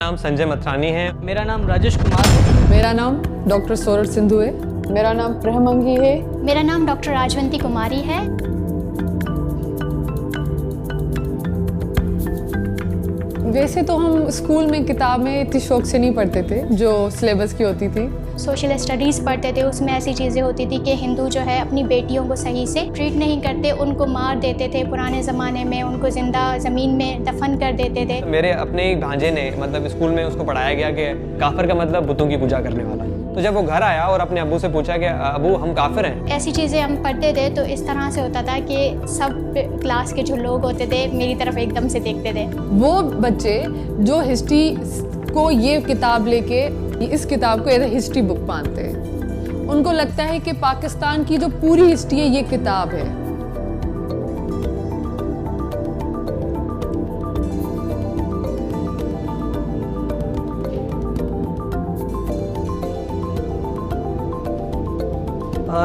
नाम संजय मथरानी है। मेरा नाम राजेश कुमार है। मेरा नाम डॉक्टर सोरठ सिंधु है। मेरा नाम प्रहमंगी है। मेरा नाम डॉक्टर राजवंती कुमारी है। वैसे तो हम स्कूल में किताबें इतनी शौक से नहीं पढ़ते थे जो सिलेबस की होती थी। सोशल स्टडीज़ पढ़ते थे, उसमें ऐसी चीज़ें होती थी कि हिंदू जो है अपनी बेटियों को सही से ट्रीट नहीं करते, उनको मार देते थे। पुराने ज़माने में उनको ज़िंदा ज़मीन में दफन कर देते थे। मेरे अपने एक भांजे ने मतलब स्कूल में उसको पढ़ाया गया कि काफिर का मतलब बुतों की पूजा करने वाला। तो जब वो घर आया और अपने अब्बू से पूछा कि अब्बू हम काफिर हैं, ऐसी चीज़ें हम पढ़ते थे तो इस तरह से होता था कि सब क्लास के जो लोग होते थे मेरी तरफ एकदम से देखते थे। वो बच्चे जो हिस्ट्री को ये किताब लेके इस किताब को एज ए हिस्ट्री बुक मानते हैं, उनको लगता है कि पाकिस्तान की जो पूरी हिस्ट्री है ये किताब है।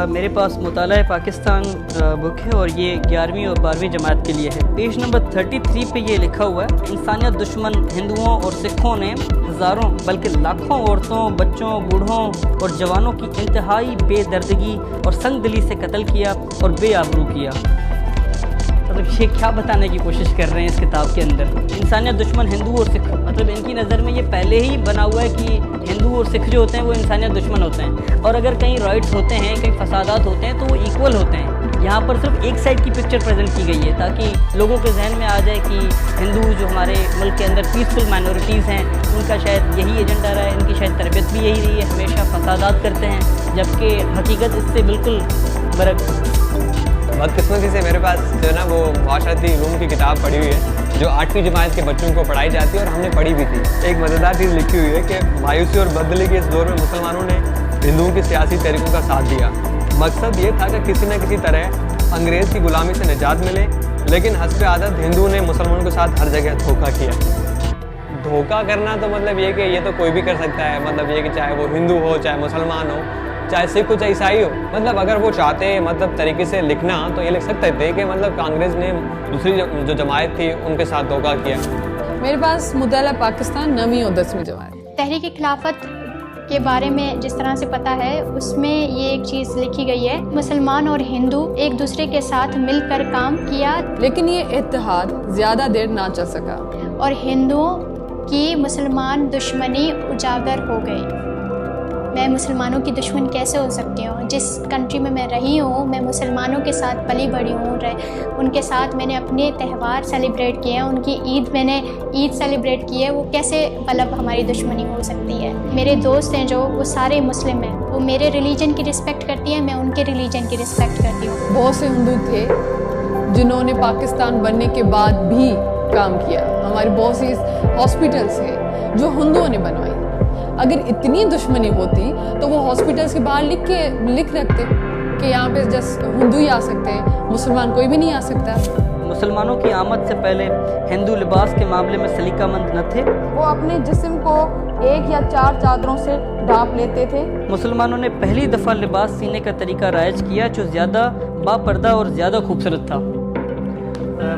मेरे पास मुताला पाकिस्तान बुक है और ये 11वीं और 12वीं जमात के लिए है। पेज नंबर 33 पे ये लिखा हुआ है, इंसानियत दुश्मन हिंदुओं और सिखों ने हज़ारों बल्कि लाखों औरतों, बच्चों, बूढ़ों और जवानों की इंतहाई बेदर्दगी और संगदिली से कत्ल किया और बेआबरू किया। मतलब ये क्या बताने की कोशिश कर रहे हैं इस किताब के अंदर? इंसानियत दुश्मन हिंदू और सिख, मतलब इनकी नज़र में ये पहले ही बना हुआ है कि हिंदू और सिख जो होते हैं वो इंसानियत दुश्मन होते हैं, और अगर कहीं राइट्स होते हैं, कहीं फसादात होते हैं तो वो इक्वल होते हैं। यहाँ पर सिर्फ एक साइड की पिक्चर प्रेजेंट की गई है ताकि लोगों के जहन में आ जाए कि हिंदू जो हमारे मुल्क के अंदर पीसफुल माइनॉरिटीज़ हैं, उनका शायद यही एजेंडा रहा है, इनकी शायद तरबियत भी यही रही है, हमेशा फसादात करते हैं, जबकि हकीकत इससे बिल्कुल बदकिस्मती से मेरे पास जो है ना वो माशरती उलूम की किताब पढ़ी हुई है जो 8वीं जमात के बच्चों को पढ़ाई जाती है और हमने पढ़ी भी थी। एक मज़ेदार चीज़ लिखी हुई है कि मायूसी और बददिली के इस दौर में मुसलमानों ने हिंदुओं की सियासी तहरीकों का साथ दिया। मकसद ये था कि किसी न किसी तरह अंग्रेज़ की गुलामी से निजात मिले, लेकिन हस्ब आदत हिंदू ने मुसलमानों के साथ हर जगह धोखा किया। धोखा करना तो मतलब ये कि ये तो कोई भी कर सकता है, मतलब ये कि चाहे वो हिंदू हो, चाहे मुसलमान हो, चाहे सिख हो, चाहे ईसाई हो। मतलब अगर वो चाहते मतलब तरीके से लिखना तो ये लिख सकते थे कि मतलब कांग्रेस ने दूसरी जो जमात थी उनके साथ धोखा किया। मेरे पास मुताला पाकिस्तान 9वीं और 10वीं जमात। तहरीक खिलाफत के बारे में जिस तरह से पता है उसमें ये एक चीज़ लिखी गई है, मुसलमान और हिंदू एक दूसरे के साथ मिलकर काम किया, लेकिन ये इत्तेहाद ज़्यादा देर ना चल सका और हिंदुओं की मुसलमान दुश्मनी उजागर हो गई। मैं मुसलमानों की दुश्मन कैसे हो सकती हूँ? जिस कंट्री में मैं रही हूँ, मैं मुसलमानों के साथ पली बड़ी हूँ, उनके साथ मैंने अपने त्यौहार सेलिब्रेट किए हैं, उनकी मैंने ईद सेलिब्रेट की है, वो कैसे मतलब हमारी दुश्मनी हो सकती है? मेरे दोस्त हैं जो वो सारे मुस्लिम हैं, वो मेरे रिलीजन की रिस्पेक्ट करती हैं, मैं उनके रिलीजन की रिस्पेक्ट करती हूँ। बहुत से हिंदू थे जिन्होंने पाकिस्तान बनने के बाद भी काम किया। हमारी बहुत सी हॉस्पिटल्स हैं जो हिंदुओं ने बनवाई। अगर इतनी दुश्मनी होती तो वो हॉस्पिटल्स के बाहर लिख रखते कि यहाँ पे जस्ट हिंदू ही आ सकते हैं, मुसलमान कोई भी नहीं आ सकता। मुसलमानों की आमद से पहले हिंदू लिबास के मामले में सलीकामंद न थे। वो अपने जिस्म को 1 या 4 चादरों से ढांप लेते थे। मुसलमानों ने पहली दफ़ा लिबास सीने का तरीका राइज किया जो ज़्यादा बापर्दा और ज़्यादा खूबसूरत था।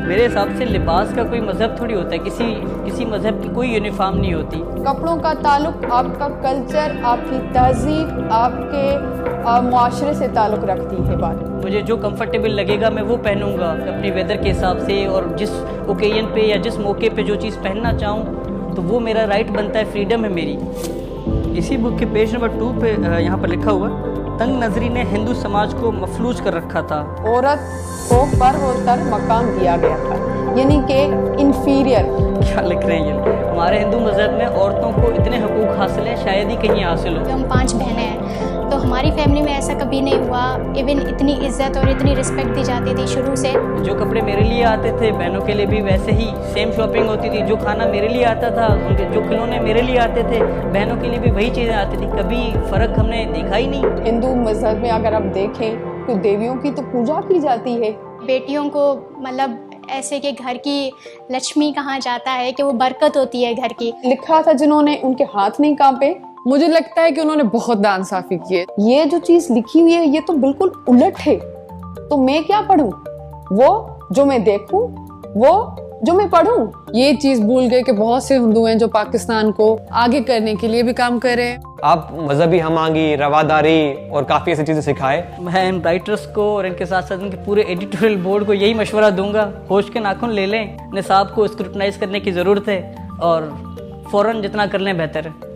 मेरे हिसाब से लिबास का कोई मज़हब थोड़ी होता है, किसी मज़हब की कोई यूनिफॉर्म नहीं होती। कपड़ों का ताल्लुक आपका कल्चर, आपकी तहजीब, आपके मुआशरे से ताल्लुक रखती है बात। मुझे जो कंफर्टेबल लगेगा मैं वो पहनूंगा अपने वेदर के हिसाब से, और जिस ओकेजन पे या जिस मौके पे जो चीज़ पहनना चाहूँ तो वो मेरा राइट बनता है, फ्रीडम है मेरी। इसी बुक के पेज नंबर 2 पे यहाँ पर लिखा हुआ, तंग नजरी ने हिंदू समाज को मफलूज कर रखा था। औरत को पर होकर मकाम दिया गया था, यानी कि इन्फीरियर। क्या लिख रहे हैं ये? हमारे हिंदू मज़हब में औरतों को इतने हकूक़ हासिल हैं शायद ही कहीं हासिल हो। हम 5 बहनें हैं तो हमारी फैमिली में ऐसा कभी नहीं हुआ। इवन इतनी इज्जत और इतनी रिस्पेक्ट दी जाती थी शुरू से। जो कपड़े मेरे लिए आते थे बहनों के लिए भी वैसे ही सेम शॉपिंग होती थी। जो खाना मेरे लिए आता था, उनके जो खिलौने मेरे लिए आते थे, बहनों के लिए भी वही चीज़ें आती थी। कभी फ़र्क हमने देखा ही नहीं। हिंदू मज़हब में अगर आप देखें तो देवियों की तो पूजा की जाती है। बेटियों को मतलब ऐसे कि घर की लक्ष्मी कहा जाता है कि वो बरकत होती है घर की। लिखा था जिन्होंने उनके हाथ नहीं कांपे। मुझे लगता है कि उन्होंने बहुत नाइंसाफी की है। ये जो चीज़ लिखी हुई है ये तो बिल्कुल उलट है, तो मैं क्या पढ़ूं? वो जो मैं देखूं वो जो मैं पढ़ूं। ये चीज भूल गए कि बहुत से हिंदू हैं जो पाकिस्तान को आगे करने के लिए भी काम कर रहे हैं। आप मजहबी हमांगी, रवादारी और काफ़ी ऐसी चीज़ें सिखाए। मैं इन राइटर्स को और इनके साथ साथ इनके पूरे एडिटोरियल बोर्ड को यही मशवरा दूंगा, होश के नाखून ले लें, निसाब को स्क्रूटनाइज करने की ज़रूरत है और फ़ौरन जितना कर लें बेहतर है।